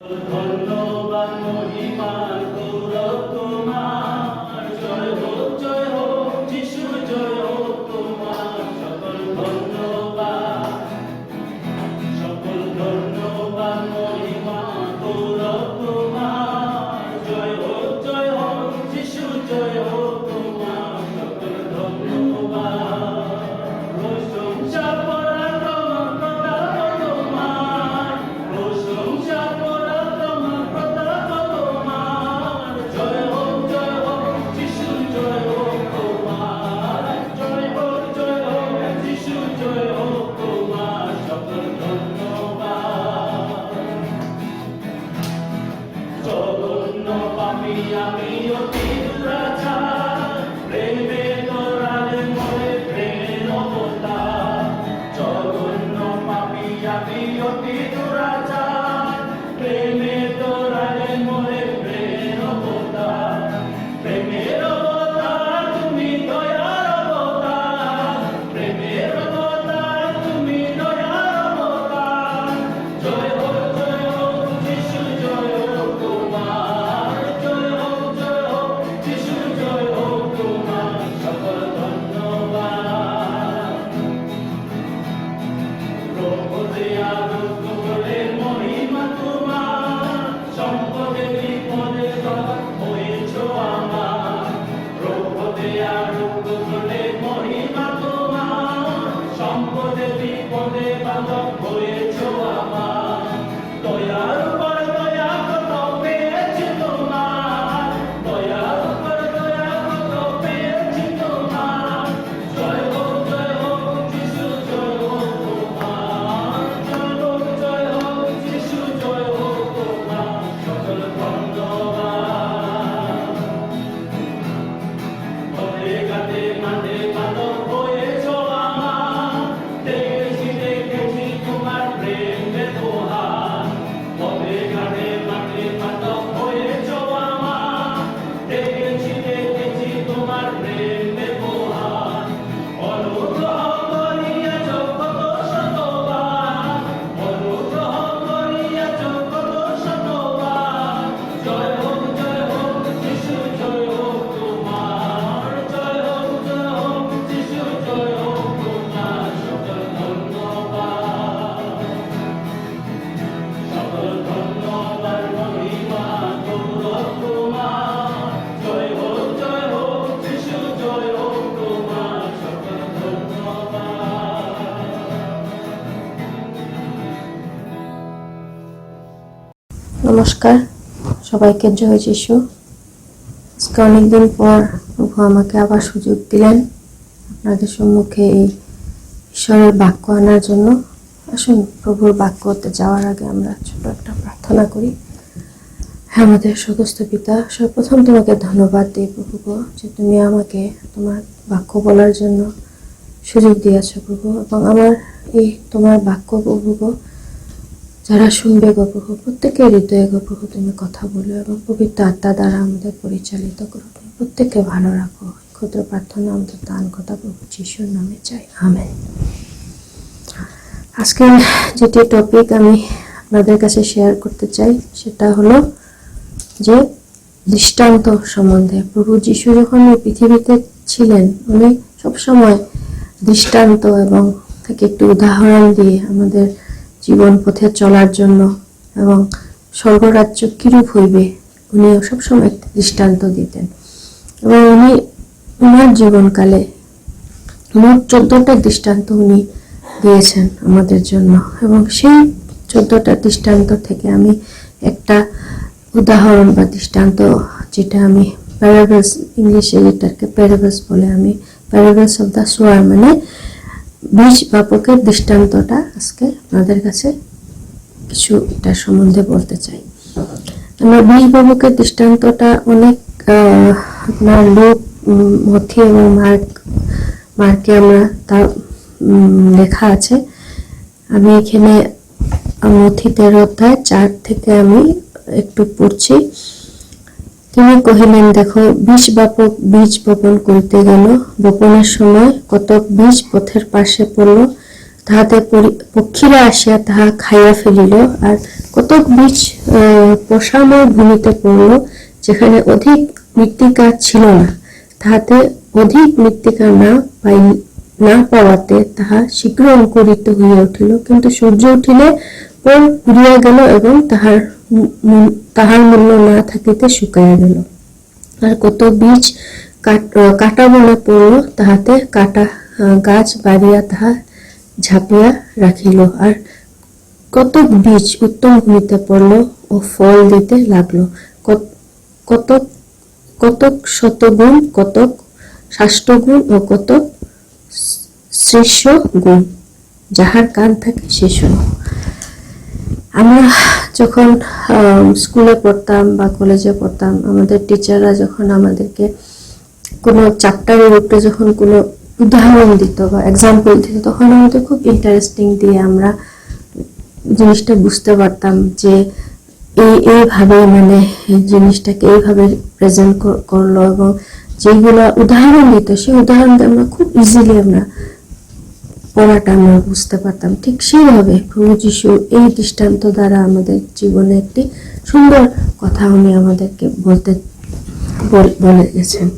ধন্যবাদ মহিমা গৌরব তোমার, জয় হোক যিশু, জয় হোক তোমার। সকল ধন্যবাদ মহিমা গৌরব তোমার, জয় হোক যিশু, জয় হোক তোমার। সকল ধন্যবাদ প্রশংসা পরাক্রম প্রতাপ তোমার, প্রশংসা পরাক্রম প্রতাপ তোমার। জয় হোক যিশু, জয় হোক তোমার। জয় হোক যিশু, জয় হোক তোমার। সকল ধন্যবাদ। জঘন্য পাপী আমি অতি দুরাচার, প্রেমে তোরালে মোরে প্রেম অবতার। জঘন্য পাপী আমি অতি দুরাচার, প্রেমে তোরালে মোরে প্রেম অবতার। প্রেমের অবতার তুমি, দয়ার অবতার। প্রেমের অবতার তুমি, দয়ার অবতার। জয় হোক যিশু, জয় হোক তোমার। জয় হোক যিশু, জয় হোক তোমার। সকল ধন্যবাদ। প্রভুতে আরোগ্যে মহিমা তোমার, সম্পদে বিপদে বাধা হয়েছ আমার। প্রভুতে আরোগ্যে মহিমা তোমার, সম্পদে বিপদে বাধা হয়েছ আমার। দয়ার উপর দয়া কত পেয়েছি তোমার, দয়ার উপর দয়া কত পেয়েছি তোমার। জয় হোক যিশু, জয় হোক তোমার। জয় হোক যিশু, জয় হোক তোমার। সকল ধন্যবাদ। পথে ঘাটে মাঠে বালক হয়েছ আমার, দেখেছি তোমার প্রেম ব্যবহার। পথে ঘাটে মাঠে বালক হয়েছ আমার, দেখেছি তোমার প্রেম ব্যবহার। অনুগ্রহ করিয়াছ কত শতবার, অনুগ্রহ করিয়াছ কত শতবার। জয় হোক যিশু, জয় হোক তোমার। জয় হোক যিশু, জয় হোক তোমার। সকল ধন্যবাদ। সকল ধন্যবাদ মহিমা গৌরব তোমার, জয় হোক যিশু, জয় হোক তোমার। সকল ধন্যবাদ। নমস্কার, সবাইকে জয় যিশু। আজকে অনেকদিন পর প্রভু আমাকে আবার সুযোগ দিলেন আপনাদের সম্মুখে এই ঈশ্বরের বাক্য আনার জন্য। আসুন প্রভুর বাক্যতে যাওয়ার আগে আমরা ছোট একটা প্রার্থনা করি। হ্যাঁ, আমাদের স্বর্গস্থ পিতা, সর্বপ্রথম তোমাকে ধন্যবাদ দিই প্রভু গো, যে তুমি আমাকে তোমার বাক্য বলার জন্য সুযোগ দিয়েছো প্রভু। এবং আমার এই তোমার বাক্য প্রভু গো, যারা শুনবে গো প্রভু, প্রত্যেকের হৃদয়ে গো প্রভু তুমি কথা বলো এবং পবিত্র আত্মা দ্বারা আমাদের পরিচালিত করো। তুমি প্রত্যেককে ভালো রাখো। ক্ষুদ্র প্রার্থনা আমাদের দান কথা প্রভু যিশুর নামে চাই, আমেন। আজকে যেটি টপিক আমি আপনাদের কাছে শেয়ার করতে চাই সেটা হলো যে দৃষ্টান্ত সম্বন্ধে। প্রভু যিশু যখন এই পৃথিবীতে ছিলেন, উনি সবসময় দৃষ্টান্ত এবং থেকে একটি উদাহরণ দিয়ে আমাদের জীবন পথে চলার জন্য এবং স্বর্গরাজ্য কিরূপ হইবে উনি সবসময় একটি দৃষ্টান্ত দিতেন। এবং উনি ওনার জীবনকালে মোট 14টা দৃষ্টান্ত উনি দিয়েছেন আমাদের জন্য। এবং সেই 14টা দৃষ্টান্ত থেকে আমি একটা উদাহরণ বা দৃষ্টান্ত, যেটা আমি প্যারাবলস, ইংলিশে যেটাকে প্যারাবলস বলে, আমি প্যারাবলস অফ দ্য সোয়ার মানে বীজ বাপকের দৃষ্টান্তটা আজকে আপনাদের কাছে কিছু এটার সম্বন্ধে বলতে চাই। আমরা বীজ বাপকের দৃষ্টান্তটা অনেক আপনার লোক, মথি এবং মার্কে আমরা তা লেখা আছে। আমি এখানে মথি 13 অধ্যায় 4 থেকে আমি একটু পড়ছি। তিনি কহিলেন, দেখো, বীজ বাপক বীজ বপন করিতে গেল। বপনের সময় কতক বীজ পথের পাশে পড়ল। তাহাতে পক্ষীরা আসিয়া তাহা খাইয়া ফেলিল। আর কতক বীজ পশাময় ভূমিতে পড়ল, যেখানে অধিক মৃত্তিকা ছিল না। তাহাতে অধিক মৃত্তিকা না পাওয়াতে তাহা শীঘ্র অঙ্কুরিত হইয়া উঠিল, কিন্তু সূর্য উঠিলে পর পুড়িয়া গেল এবং তাহার মূল্য না থাকিতে শুকাইয়া গেল। আর কত বীজ কাটা বনে পড়ল, তাহাতে কাটা গাছ বাড়িয়া তাহা ঝাঁপিয়া রাখিল। আর কতক বীজ উত্তম ভূমিতে পড়ল ও ফল দিতে লাগলো, কতক কতক শতগুণ, কতক 60 গুণ ও কতক 300 গুণ। যাহার কান থাকে সে শোনো। আমরা যখন স্কুলে পড়তাম বা কলেজে পড়তাম, আমাদের টিচাররা যখন আমাদেরকে কোনো চ্যাপ্টারের উপরে যখন কোনো উদাহরণ দিত বা এক্সাম্পল দিত, তখন আমাদের খুব ইন্টারেস্টিং দিয়ে আমরা জিনিসটা বুঝতে পারতাম যে এইভাবে মানে জিনিসটাকে এইভাবে প্রেজেন্ট করলো, এবং যেগুলো উদাহরণ দিত সেই উদাহরণটা আমরা খুব ইজিলি আমরা পড়াটা আমরা বুঝতে পারতাম। ঠিক সেইভাবে প্রভু যিশু এই দৃষ্টান্ত দ্বারা আমাদের জীবনে একটি সুন্দর কথা উনি আমাদেরকে বলে গেছেন।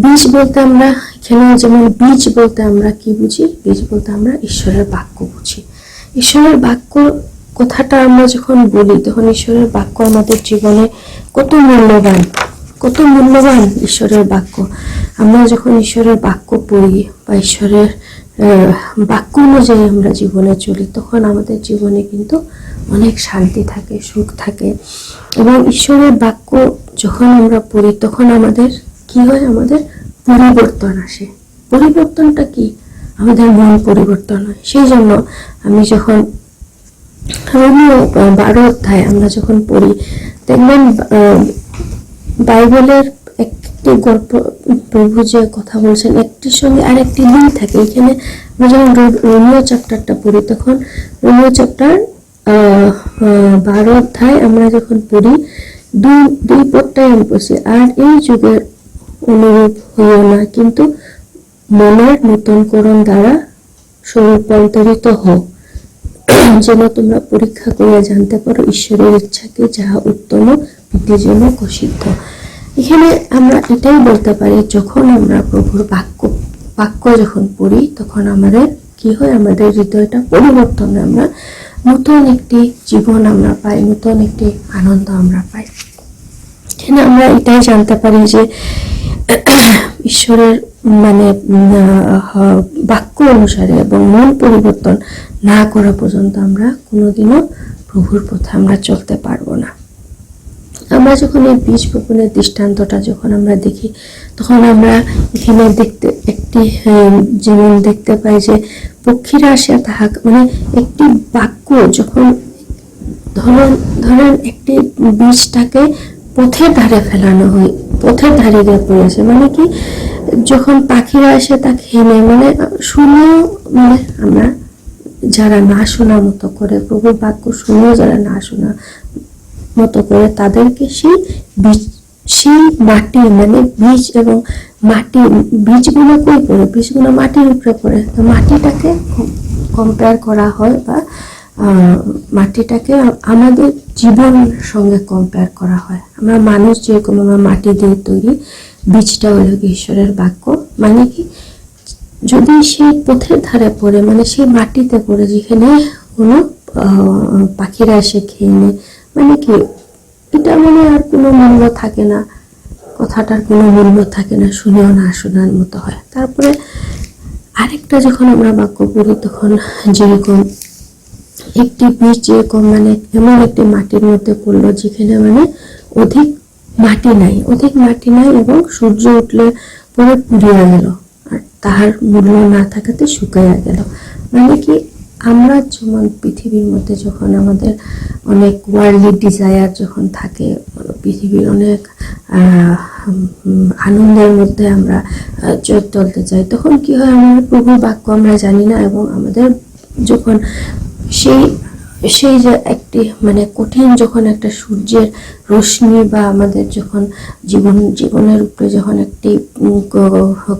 বীজ বলতে আমরা এখানে যেমন বীজ বলতে আমরা কি বুঝি? বীজ বলতে আমরা ঈশ্বরের বাক্য বুঝি। ঈশ্বরের বাক্য কথাটা আমরা যখন বলি, তখন ঈশ্বরের বাক্য আমাদের জীবনে কত মূল্যবান ঈশ্বরের বাক্য। আমরা যখন ঈশ্বরের বাক্য পড়ি বা ঈশ্বরের বাক্য অনুযায়ী আমরা জীবনে চলি, তখন আমাদের জীবনে কিন্তু অনেক শান্তি থাকে, সুখ থাকে। এবং ঈশ্বরের বাক্য যখন আমরা পড়ি, তখন আমাদের কি হয়? আমাদের পরিবর্তন আসে। পরিবর্তনটা কি? আমাদের মন পরিবর্তন হয়। সেই জন্য আমি যখন রোমীয় 12 অধ্যায় আমরা যখন পড়ি, দেখবেন বাইবেলের একটি গল্প, প্রভু যে কথা বলছেন একটির সঙ্গে আর একটি মিল থাকে। এখানে আমরা যখন রোমীয় চ্যাপ্টারটা পড়ি, তখন রোমীয় চ্যাপ্টার 12 অধ্যায় আমরা যখন পড়ি, দুই পদটাই আমি পড়ছি। আর এই যুগের অনুরূপ হইও না, কিন্তু মনের নূতনকরণ দ্বারা রূপান্তরিত হও, যেন তোমরা পরীক্ষা করিয়া জানতে পারো ঈশ্বরের ইচ্ছাকে, যাহা উত্তম, প্রীতিজনক ও সিদ্ধ। এখানে আমরা এটাই বলতে পারি, যখন আমরা প্রভুর বাক্য যখন পড়ি, তখন আমাদের কি হয়? আমাদের হৃদয়টা পরিবর্তন হয়। আমরা নতুন একটি জীবন আমরা পাই, নতুন একটি আনন্দ আমরা পাই। এখানে আমরা এটাই জানতে পারি যে ঈশ্বরের মানে বাক্য অনুসারে এবং মন পরিবর্তন না করা পর্যন্ত আমরা কোনোদিনও প্রভুর পথে আমরা চলতে পারবো না। আমরা যখন এই বীজ বপনের দৃষ্টান্তটা যখন আমরা দেখি, তখন আমরা এখানে যেমন দেখতে পাই যে পক্ষীরা আসিয়া তাহা মানে একটি বাক্য যখন ধরেন একটি বীজটাকে পথের ধারে ফেলানো হয়, পথের ধারে গিয়ে পড়েছে, মানে কি যখন পাখিরা এসে তা খেয়ে নেয়, মানে শুনেও মানে আমরা যারা না শোনার মতো করে, প্রভুর বাক্য শুনেও যারা না শোনা মতো করে, তাদেরকে সেই মাটি মানে বীজ এবং মাটি, বীজগুলো কই পড়ে? বীজগুলো মাটির উপরে পড়ে। তো মাটিটাকে কম্পেয়ার করা হয় বা মাটিটাকে আমাদের জীবনের সঙ্গে কম্পেয়ার করা হয়। আমরা মানুষ যেরকম আমরা মাটি দিয়ে তৈরি, বীজটা হলো ঈশ্বরের বাক্য। মানে কি, যদি সেই পথের ধারে পড়ে, মানে সেই মাটিতে পড়ে যেখানে কোনো পাখিরা এসে খেয়ে নেয়, মানে কি এটা মানে আর কোনো মূল্য থাকে না, কথাটার কোনো মূল্য থাকে না, শুনেও না শোনার মতো হয়। তারপরে আরেকটা যখন আমরা বাক্য পড়ি, তখন যেরকম একটি বীজ যেরকম মানে এমন একটি মাটির মধ্যে পড়লো যেখানে মানে অধিক মাটি নাই এবং সূর্য উঠলে পরে পুড়িয়া গেল, আর তাহার মূল্য না থাকাতে শুকাইয়া গেল। মানে কি, আমরা যেমন পৃথিবীর মধ্যে যখন আমাদের অনেক ওয়ার্ল্ডলি ডিজায়ার যখন থাকে, পৃথিবীর অনেক আনন্দের মধ্যে আমরা চলতে চাই, তখন কি হয়? আমাদের প্রভুর বাক্য আমরা জানি না, এবং আমাদের যখন সেই যে একটি মানে কঠিন যখন একটা সূর্যের রশ্মি বা আমাদের যখন জীবনের উপরে যখন একটি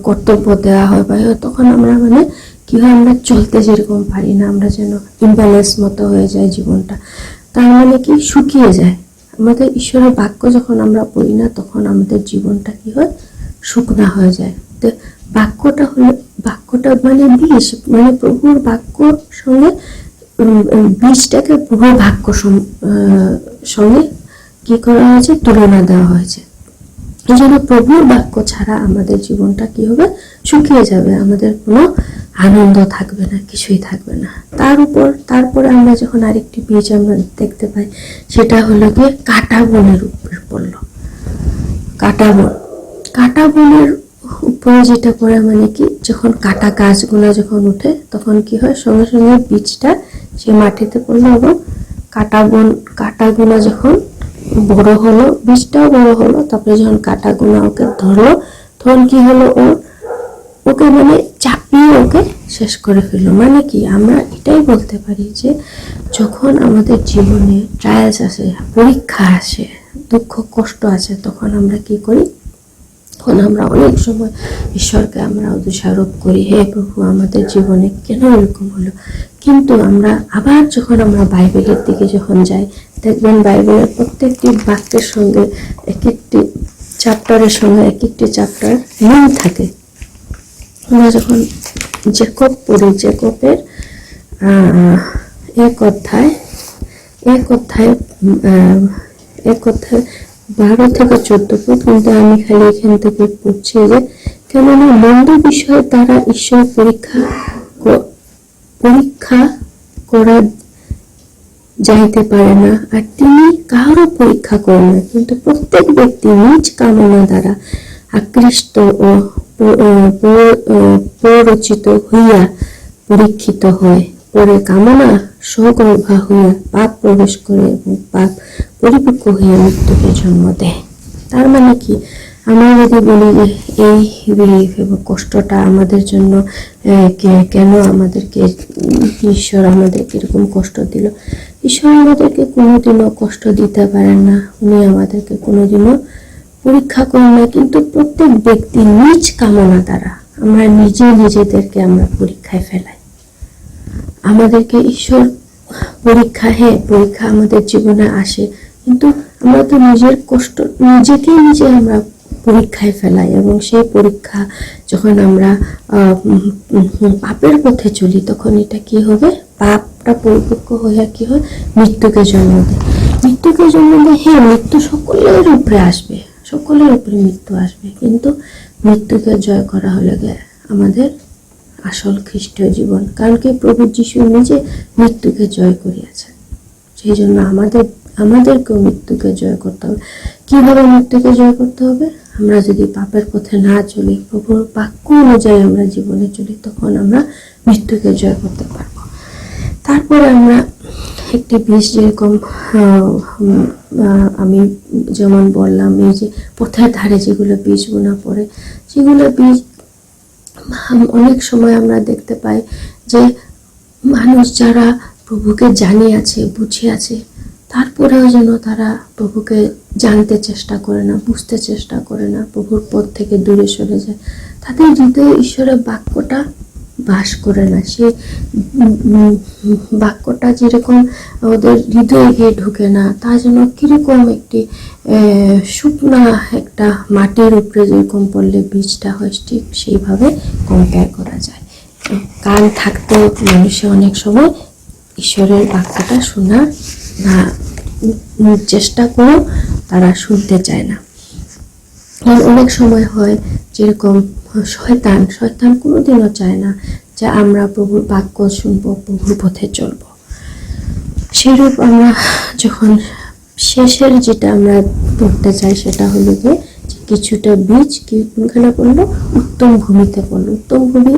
কর্তব্য দেওয়া হয় বা তখন আমরা মানে কি হয়, আমরা চলতে যেরকম পারি না, আমরা যেন ইমব্যালেন্স মতো হয়ে যায় জীবনটা। তার মানে কি, শুকিয়ে যায়। আমাদের ঈশ্বরের বাক্য যখন আমরা পড়ি না, তখন আমাদের জীবনটা কি হয়, শুকনা হয়ে যায়। তো বাক্যটা মানে বীজ, মানে প্রভুর বাক্য সঙ্গে বীজটাকে প্রভুর বাক্য সঙ্গে কি করা হয়েছে, তুলনা দেওয়া হয়েছে। এই জন্য প্রভুর বাক্য ছাড়া আমাদের জীবনটা কি হবে, শুকিয়ে যাবে, আমাদের কোনো আনন্দ থাকবে না, কিছুই থাকবে না। তারপরে আমরা যখন আরেকটি বীজ আমরা দেখতে পাই, সেটা হলো গিয়ে কাঁটা বনের উপরে পড়লো। কাঁটা বনের উপরে যেটা পড়ে মানে কি, যখন কাঁটা গাছগুলো যখন উঠে, তখন কি হয়, সঙ্গে সঙ্গে বীজটা সে মাটিতে পড়লো এবং কাঁটাগুলো যখন বড় হলো, বীজটাও বড় হলো, তারপরে যখন কাঁটাগুলো ওকে ধরলো, তখন কি হলো, ওকে মানে চাপিয়ে ওকে শেষ করে ফেললো। মানে কি, আমরা এটাই বলতে পারি যে যখন আমাদের জীবনে ট্রায়ালস আসে, পরীক্ষা আসে, দুঃখ কষ্ট আছে, তখন আমরা কি করি, তখন আমরা অনেক সময় ঈশ্বরকে আমরা দোষারোপ করি, হে প্রভু আমাদের জীবনে কেন এরকম হলো। কিন্তু আমরা আবার যখন আমরা বাইবেলের দিকে যখন যাই, দেখবেন বাইবেলের প্রত্যেকটি বাক্যের সঙ্গে এক একটি চ্যাপ্টারের সঙ্গে এক একটি চ্যাপ্টার মিল থাকে। আমরা যখন জেকব পড়ি, জেকবের এক অধ্যায় 12 থেকে 14 পদ, কিন্তু আমি খালি এখান থেকে পড়ছি যে, কেননা মন্দ বিষয় দ্বারা ঈশ্বর পরীক্ষা করা যাইতে পারে না, আর তিনি কারো পরীক্ষা করেন না, কিন্তু প্রত্যেক ব্যক্তি নিজ কামনা দ্বারা আকৃষ্ট ও প্ররোচিত হইয়া পরীক্ষিত হয়, পরে কামনা সগর্ভা হইয়া পাপ প্রবেশ করে এবং পাপ পরিপক্ক হইয়া মৃত্যুকে জন্ম দেয়। তার মানে কি, আমরা যদি বলি যে এই বিলিফ এবং কষ্টটা আমাদের জন্য, কেন আমাদেরকে ঈশ্বর আমাদেরকে এরকম কষ্ট দিল, ঈশ্বর আমাদেরকে কোনোদিনও কষ্ট দিতে পারেন না, উনি আমাদেরকে কোনোদিনও পরীক্ষা করেন না, কিন্তু প্রত্যেক ব্যক্তি নিজ কামনা দ্বারা আমরা নিজেদেরকে আমরা পরীক্ষায় ফেলাই। আমাদেরকে ঈশ্বর পরীক্ষা আমাদের জীবনে আসে, কিন্তু আমরা তো নিজের কষ্ট নিজে আমরা পরীক্ষায় ফেলাই, এবং সেই পরীক্ষা যখন আমরা পাপের পথে চলি, তখন এটা কি হবে, পাপটা পরিপক্ক হয়ে কি হয়, মৃত্যুকে জন্ম দেয়। মৃত্যু সকলের উপরে আসবে, সকলের উপরে মৃত্যু আসবে, কিন্তু মৃত্যুকে জয় করা হলে আমাদের আসল খ্রিস্টীয় জীবন। কারণ কি, প্রভু যিশু নিজে মৃত্যুকে জয় করিয়াছেন। সেই জন্য আমাদেরকেও মৃত্যুকে জয় করতে হবে। কিভাবে মৃত্যুকে জয় করতে হবে? আমরা যদি পাপের পথে না চলি, প্রভুর বাক্য অনুযায়ী আমরা জীবনে চলি, তখন আমরা মৃত্যুকে জয় করতে পারবো। তারপরে আমরা একটি বীজ, যেরকম আমি যেমন বললাম, এই যে পথের ধারে যেগুলো বীজগুলো পড়ে, সেগুলো বীজ অনেক সময় আমরা দেখতে পাই যে মানুষ যারা প্রভুকে জানে আছে, বুঝে আছে, তারপরেও যেন তারা প্রভুকে জানতে চেষ্টা করে না, বুঝতে চেষ্টা করে না, প্রভুর পথ থেকে দূরে সরে যায়। তাদের হৃদয়ে ঈশ্বরের বাক্যটা বাস করে না। সে বাক্যটা যেরকম ওদের হৃদয়ে গিয়ে ঢুকে না, তা যেন কিরকম একটি শুকনা একটা মাটির উপরে যেরকম পড়লে বীজটা হয়, ঠিক সেইভাবে কম্পেয়ার করা যায়। কান থাকতেও মানুষে অনেক সময় ঈশ্বরের বাক্যটা শোনার না চেষ্টা করেও তারা শুনতে চায় না। অনেক সময় হয় যেরকম শয়তান কোনোদিনও চায় না যে আমরা প্রভুর বাক্য শুনবো, প্রভুর পথে চলবো। সেরূপ আমরা যখন শেষের যেটা আমরা পড়তে চাই, সেটা হলো যে কিছুটা বীজ কোনখানে পড়লো, উত্তম ভূমিতে পড়লো। উত্তম ভূমি,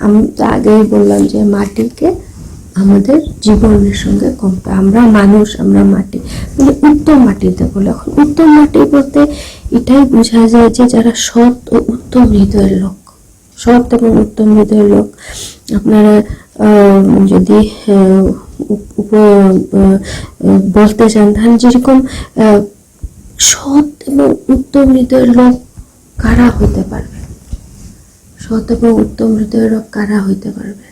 আমি তো আগেই বললাম যে মাটিকে আমাদের জীবনের সঙ্গে আমরা মানুষ, আমরা মাটি, মানে উত্তম মাটিতে বলে। এখন উত্তম মাটি বলতে এটাই বোঝা যায় যে যারা সৎ ও উত্তম হৃদয়ের লোক, সৎ এবং উত্তম হৃদয়ের লোক। আপনারা যদি বলতে চান, তাহলে যেরকম সৎ এবং উত্তম হৃদয়ের লোক কারা হইতে পারবে, সৎ এবং উত্তম হৃদয়ের লোক কারা হইতে পারবে?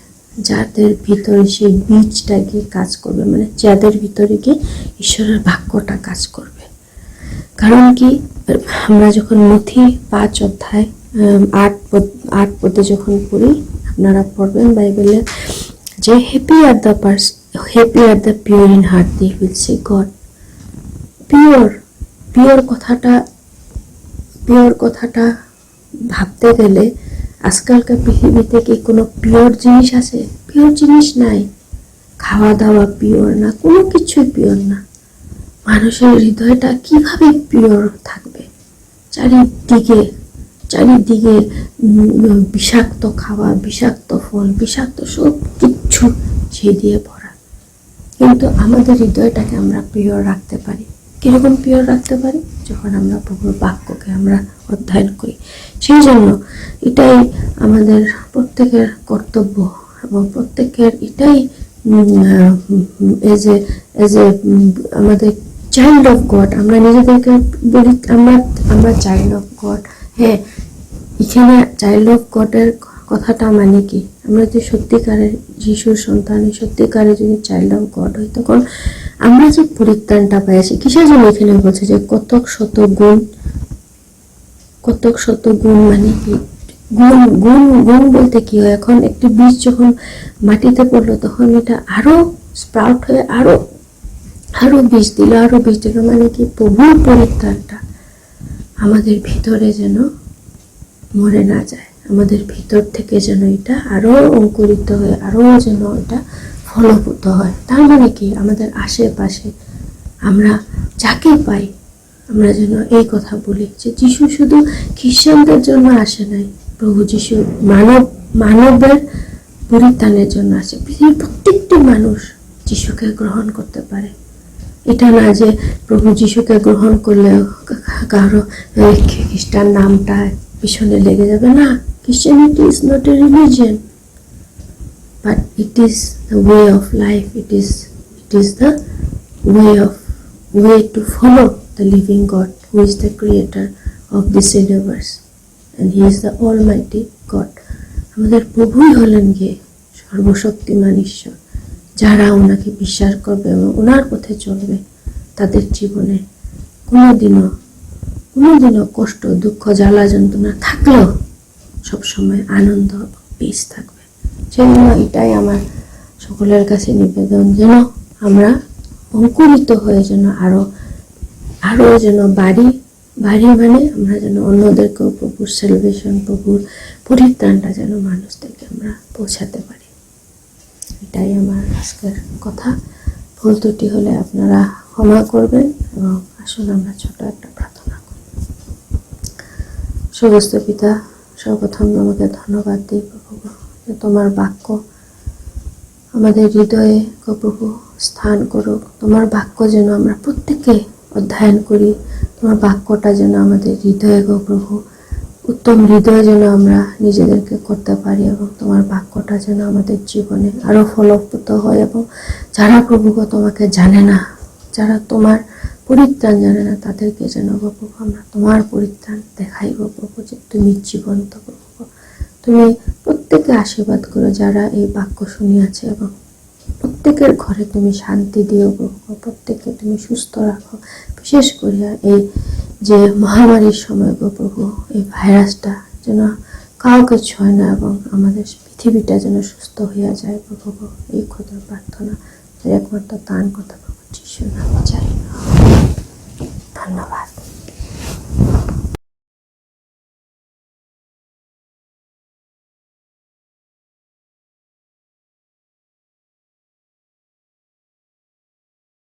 যাদের ভিতরে সেই বীজটা গিয়ে কাজ করবে, মানে যাদের ভিতরে গিয়ে ঈশ্বরের বাক্যটা কাজ করবে। কারণ কি, আমরা যখন মথি 5 অধ্যায় 8 পদে যখন পড়ি, আপনারা পড়বেন বাইবেলে, যে happy are the pure in heart, they will see God. Pure কথাটা ভাবতে গেলে আজকালকার পৃথিবীতে কি কোনো পিওর জিনিস আছে? পিওর জিনিস নাই। খাওয়া দাওয়া পিওর না, কোনো কিছুই পিওর না। মানুষের হৃদয়টা কিভাবে পিওর থাকবে? চারিদিকে বিষাক্ত খাওয়া, বিষাক্ত ফল, বিষাক্ত সব কিচ্ছু সেই দিয়ে ভরা। কিন্তু আমাদের হৃদয়টাকে আমরা পিওর রাখতে পারি। কিরকম পিওর রাখতে পারি? যখন আমরা প্রভুর বাক্যকে আমরা অধ্যয়ন করি। সেই জন্য এটাই আমাদের প্রত্যেকের কর্তব্য, এবং প্রত্যেকের এটাই এজ এ আমাদের চাইল্ড অফ গড, আমরা নিজেদেরকে বলি আমরা চাইল্ড অফ গড। হ্যাঁ, এখানে চাইল্ড অফ গডের কথাটা মানে কি? আমরা যে সত্যিকারের যিশুর সন্তান, সত্যিকারের যদি চাইল্ড অফ গড হই, তখন আমরা যে পরিত্রাণটা পাইছি, কিসের জন্য এখানে বলছে যে কতক শত গুণ মানে কি? গুণ বলতে কি হয়? এখন একটি বীজ যখন মাটিতে পড়লো, তখন এটা আরো স্প্রাউট হয়ে আরো বীজ দিল, মানে কি? প্রভুর পরিত্রাণটা আমাদের ভিতরে যেন মরে না যায়, আমাদের ভিতর থেকে যেন এটা আরো অঙ্কুরিত হয়ে আরো যেন এটা ফলবুত হয়। তার মানে কি, আমাদের আশেপাশে আমরা যাকে পাই, আমরা যেন এই কথা বলি যে যিশু শুধু খ্রিস্টানদের জন্য আসে নাই, প্রভু যিশু মানবের পরিত্রাণের জন্য আসে। পৃথিবীর প্রত্যেকটি মানুষ যিশুকে গ্রহণ করতে পারে। এটা না যে প্রভু যিশুকে গ্রহণ করলে কারো খ্রিস্টান নামটা পিছনে লেগে যাবে, না। Christianity is not a religion, but it is the way of life. It is the way to follow the living God, who is the creator of this universe, and he is the almighty God. আমাদের প্রভুই হলেন গিয়ে সর্বশক্তিমান ঈশ্বর। যারা ওনাকে বিশ্বাস করবে এবং ওনার পথে চলবে, তাদের জীবনে কোনোদিনও কষ্ট, দুঃখ, জ্বালা, যন্ত্রণা থাকলেও সবসময় আনন্দ, পিস থাকবে। সেজন্য এটাই আমার সকলের কাছে নিবেদন, যেন আমরা অঙ্কুরিত হয়ে যেন আরো যেন বাড়ি মানে আমরা যেন অন্যদেরকেও প্রভুর সেলিব্রেশন, প্রভুর পরিত্রাণটা যেন মানুষদেরকে আমরা পৌঁছাতে পারি। এটাই আমার আজকের কথা। ভুল ত্রুটি হলে আপনারা ক্ষমা করবেন, এবং আসুন আমরা ছোট একটা প্রার্থনা করি। সমস্ত পিতা, সর্বপ্রথম আমাকে ধন্যবাদ দিই প্রভু, যে তোমার বাক্য আমাদের হৃদয়ে প্রভু স্থান করুক। তোমার বাক্য যেন আমরা প্রত্যেকে অধ্যয়ন করি। তোমার বাক্যটা যেন আমাদের হৃদয়ে প্রভু উত্তম হৃদয় যেন আমরা নিজেদেরকে করতে পারি, এবং তোমার বাক্যটা যেন আমাদের জীবনে আরো ফলপ্রদ হয়। এবং যারা প্রভু তোমাকে জানে না, যারা তোমার পরিত্রাণ জানে না, তাদেরকে যেন প্রভু আমরা তোমার পরিত্রাণ দেখাইব প্রভু, যে তুমি জীবন্ত প্রভু। তুমি প্রত্যেকে আশীর্বাদ করো যারা এই বাক্য শুনিয়াছে, এবং প্রত্যেকের ঘরে তুমি শান্তি দিও প্রভু, প্রত্যেককে তুমি সুস্থ রাখো। বিশেষ করিয়া এই যে মহামারীর সময় প্রভু, এই ভাইরাসটা যেন কাউকে ছয় না, এবং আমাদের পৃথিবীটা যেন সুস্থ হইয়া যায় প্রভু। এই ক্ষুদ্র প্রার্থনা একমাত্র দান করতে প্রভু যিশুর নামে।